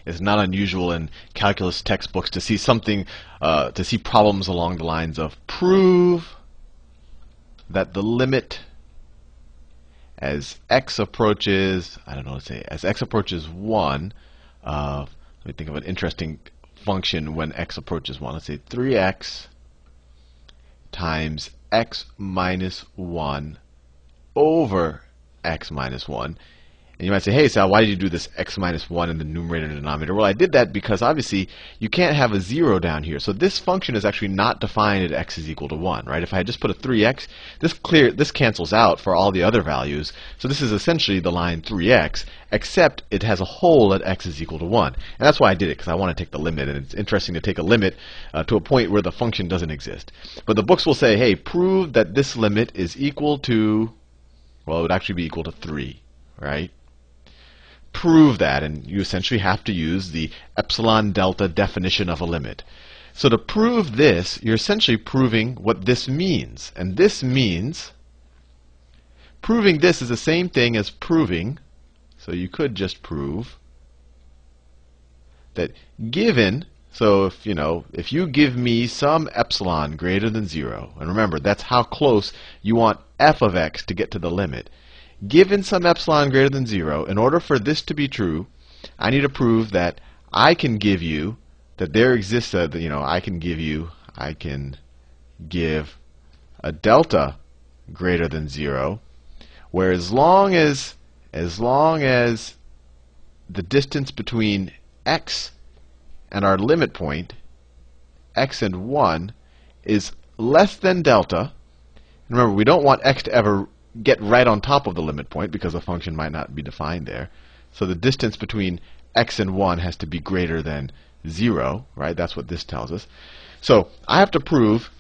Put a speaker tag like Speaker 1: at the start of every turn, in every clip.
Speaker 1: It's not unusual in calculus textbooks to see something, to see problems along the lines of prove that the limit as x approaches, I don't know, let's say as x approaches 1, let me think of an interesting function when x approaches 1. Let's say 3x times x minus 1 over x minus 1. And you might say, hey, Sal, why did you do this x minus 1 in the numerator and denominator? Well, I did that because obviously you can't have a 0 down here. So this function is actually not defined at x is equal to 1, right? If I had just put a 3x, this cancels out for all the other values. So this is essentially the line 3x, except it has a hole at x is equal to 1. And that's why I did it, because I want to take the limit. And it's interesting to take a limit to a point where the function doesn't exist. But the books will say, hey, prove that this limit is equal to, well, it would actually be equal to 3, right? Prove that, and you essentially have to use the epsilon delta definition of a limit. So to prove this, you're essentially proving what this means. And this means, proving this is the same thing as proving, so you could just prove that given, so if you give me some epsilon greater than 0, and remember, that's how close you want f of x to get to the limit. Given some epsilon greater than 0, in order for this to be true, I need to prove that I can give you, that there exists a, I can give a delta greater than 0, where as long as the distance between x and our limit point, x and 1, is less than delta. And remember, we don't want x to ever get right on top of the limit point because the function might not be defined there. So the distance between x and 1 has to be greater than 0, right? That's what this tells us. So I have to prove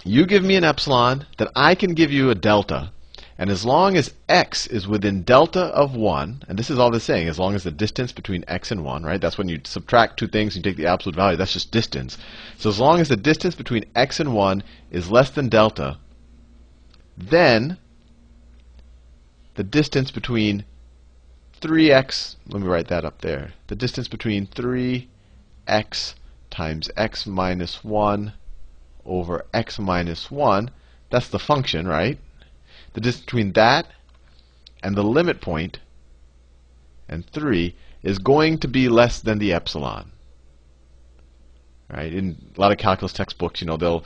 Speaker 1: you give me an epsilon, that I can give you a delta, and as long as x is within delta of 1, and this is all they're saying, as long as the distance between x and 1, right? That's when you subtract two things and you take the absolute value. That's just distance. So as long as the distance between x and 1 is less than delta, then the distance between 3x, let me write that up there, the distance between 3x times x minus 1 over x minus 1, that's the function, right? The distance between that and the limit point and 3 is going to be less than the epsilon. Right? In a lot of calculus textbooks, they'll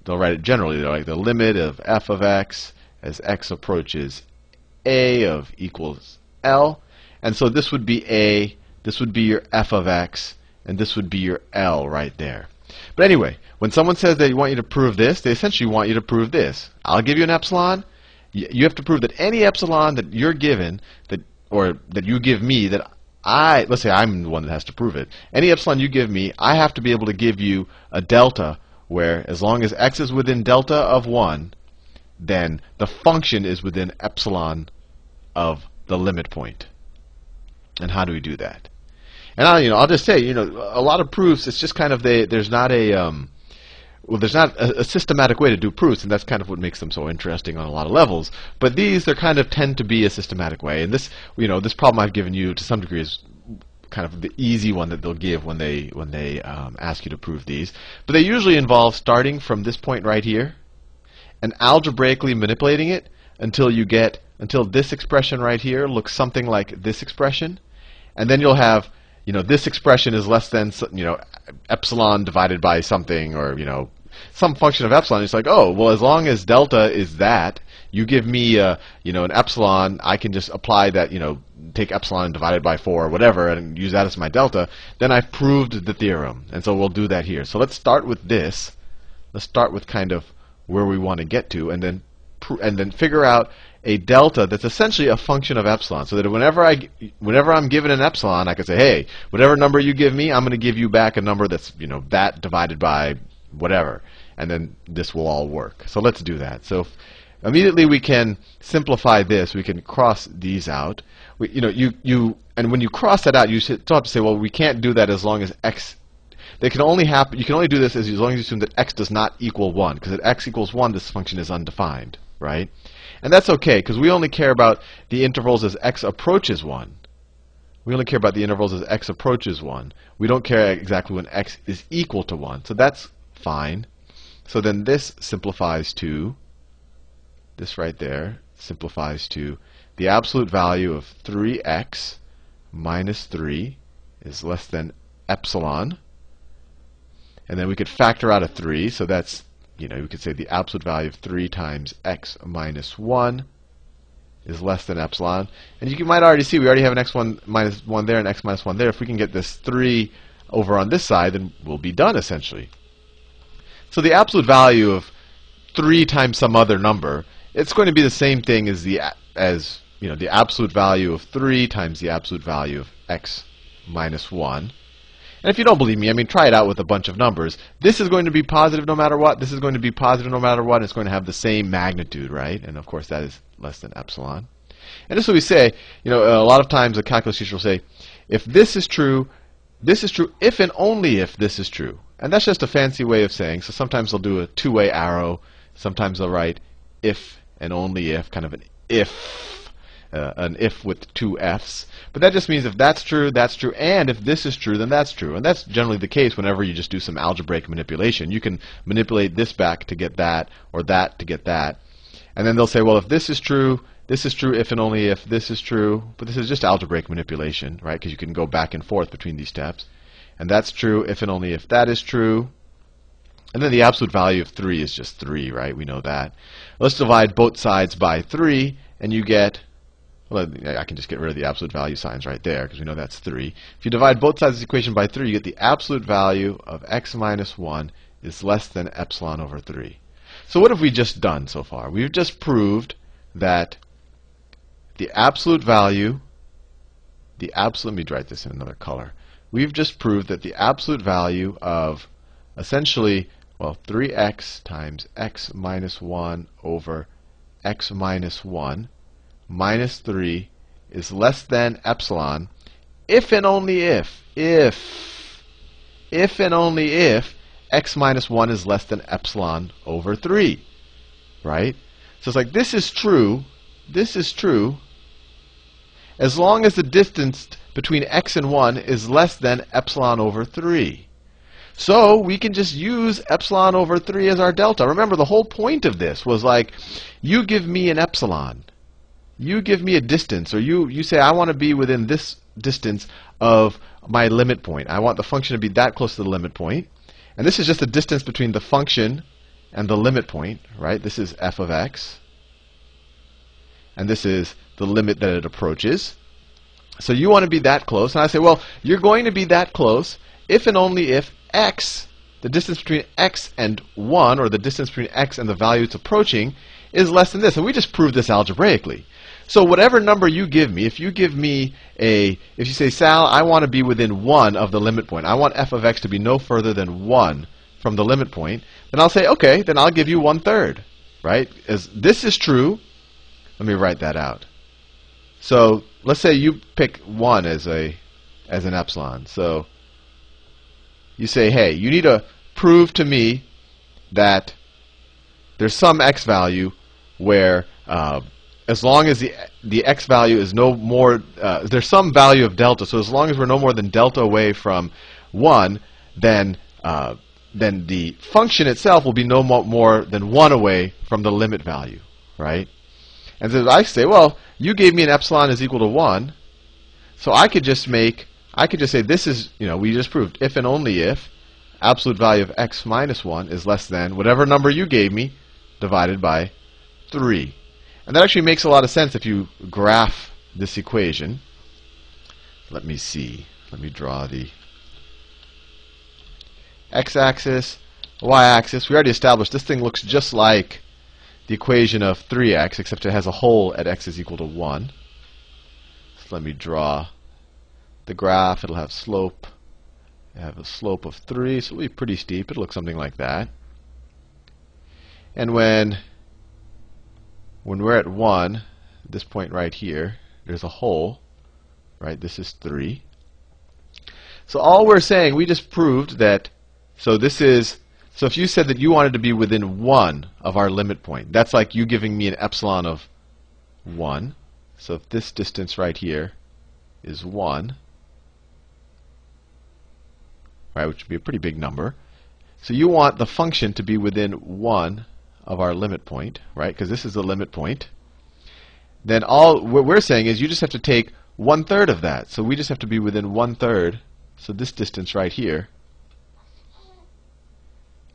Speaker 1: write it generally. They're like the limit of f of x as x approaches a of equals L, and so this would be a, this would be your f of x, and this would be your L right there. But anyway, when someone says they want you to prove this, they essentially want you to prove this. I'll give you an epsilon. You have to prove that any epsilon that you're given, or that you give me, that let's say I'm the one that has to prove it. Any epsilon you give me, I have to be able to give you a delta where as long as x is within delta of 1, then the function is within epsilon of the limit point. And how do we do that? And I'll just say, a lot of proofs, it's just kind of there's not a systematic way to do proofs, and that's kind of what makes them so interesting on a lot of levels. But these, they kind of tend to be a systematic way. And this, this problem I've given you to some degree is kind of the easy one that they'll give when they ask you to prove these. But they usually involve starting from this point right here and algebraically manipulating it until this expression right here looks something like this expression, and then you'll have this expression is less than epsilon divided by something, or some function of epsilon. It's like, oh well, as long as delta is that, you give me an epsilon, I can just apply that, take epsilon divided by 4 or whatever and use that as my delta. Then I've proved the theorem, and so we'll do that here. So let's start with this. Let's start with kind of where we want to get to, and then figure out a delta that's essentially a function of epsilon, so that whenever I'm given an epsilon, I can say, hey, whatever number you give me, I'm going to give you back a number that's that divided by whatever, and then this will all work. So let's do that. So immediately we can simplify this. We can cross these out. And when you cross that out, you still have to say, well, we can't do that as long as x. They can only happen. You can only do this as long as you assume that x does not equal 1, because at x equals 1, this function is undefined, right? And that's okay, because we only care about the intervals as x approaches 1. We only care about the intervals as x approaches 1. We don't care exactly when x is equal to 1. So that's fine. So then this simplifies to, this right there simplifies to the absolute value of 3x minus 3 is less than epsilon. And then we could factor out a 3, so that's, we could say the absolute value of 3 times x minus 1 is less than epsilon. And you might already see we already have an x1 minus 1 there and x minus 1 there. If we can get this 3 over on this side, then we'll be done essentially. So the absolute value of 3 times some other number, it's going to be the same thing as the absolute value of 3 times the absolute value of x minus 1. And if you don't believe me, try it out with a bunch of numbers. This is going to be positive no matter what. This is going to be positive no matter what. It's going to have the same magnitude, right? And of course, that is less than epsilon. And this is what we say. A lot of times a calculus teacher will say, if this is true, if and only if this is true. And that's just a fancy way of saying. So sometimes they'll do a two-way arrow. Sometimes they'll write if and only if, kind of an if with two f's. But that just means if that's true, and if this is true, then that's true. And that's generally the case whenever you just do some algebraic manipulation. You can manipulate this back to get that, or that to get that. And then they'll say, well, if this is true, if and only if this is true. But this is just algebraic manipulation, right? Because you can go back and forth between these steps. And that's true if and only if that is true. And then the absolute value of 3 is just 3, right? We know that. Let's divide both sides by 3, and you get, well, I can just get rid of the absolute value signs right there, because we know that's 3. If you divide both sides of the equation by 3, you get the absolute value of x minus 1 is less than epsilon over 3. So what have we just done so far? We've just proved that the absolute value, let me write this in another color. We've just proved that the absolute value of essentially, well, 3x times x minus 1 over x minus 1 minus 3 is less than epsilon if and only if and only if x minus 1 is less than epsilon over 3, right? So it's like this is true as long as the distance between x and 1 is less than epsilon over 3. So we can just use epsilon over 3 as our delta. Remember, the whole point of this was like, you give me an epsilon. You give me a distance, or you say, I want to be within this distance of my limit point. I want the function to be that close to the limit point. And this is just the distance between the function and the limit point, right? This is f of x. And this is the limit that it approaches. So you want to be that close. And I say, well, you're going to be that close if and only if x, the distance between x and 1, or the distance between x and the value it's approaching, is less than this. And we just proved this algebraically. So whatever number you give me, if you say, Sal, I want to be within 1 of the limit point. I want f of x to be no further than 1 from the limit point. Then I'll say, okay, then I'll give you 1/3, right? As this is true, let me write that out. So let's say you pick 1 as an epsilon. So you say, hey, you need to prove to me that there's some x value where as long as the x value is no more, there's some value of delta. So as long as we're no more than delta away from 1, then the function itself will be no more than 1 away from the limit value, right? And so I say, well, you gave me an epsilon is equal to 1, so I could just say this is, we just proved if and only if absolute value of x minus 1 is less than whatever number you gave me divided by 3. And that actually makes a lot of sense if you graph this equation. Let me see. Let me draw the x-axis, y-axis. We already established this thing looks just like the equation of 3x, except it has a hole at x is equal to 1. So let me draw the graph. It'll have slope. It'll have a slope of 3, so it'll be pretty steep. It'll look something like that. And when we're at 1, this point right here, there's a hole, right? This is 3. So all we're saying, we just proved that, so if you said that you wanted to be within 1 of our limit point, that's like you giving me an epsilon of 1. So if this distance right here is 1, right, which would be a pretty big number. So you want the function to be within 1 of our limit point, right, because this is the limit point. Then all what we're saying is you just have to take 1/3 of that. So we just have to be within 1/3. So this distance right here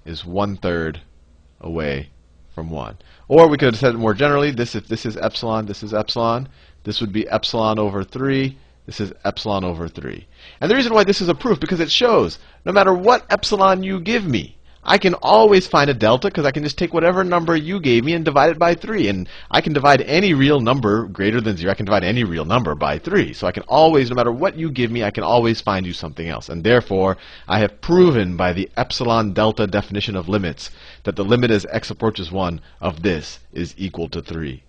Speaker 1: is 1/3 away from 1. Or we could have said it more generally, if this is epsilon, this is epsilon. This would be epsilon over 3. This is epsilon over 3. And the reason why this is a proof, because it shows no matter what epsilon you give me, I can always find a delta, because I can just take whatever number you gave me and divide it by 3. And I can divide any real number greater than 0. I can divide any real number by 3. So I can always, no matter what you give me, I can always find you something else. And therefore, I have proven by the epsilon delta definition of limits that the limit as x approaches 1 of this is equal to 3.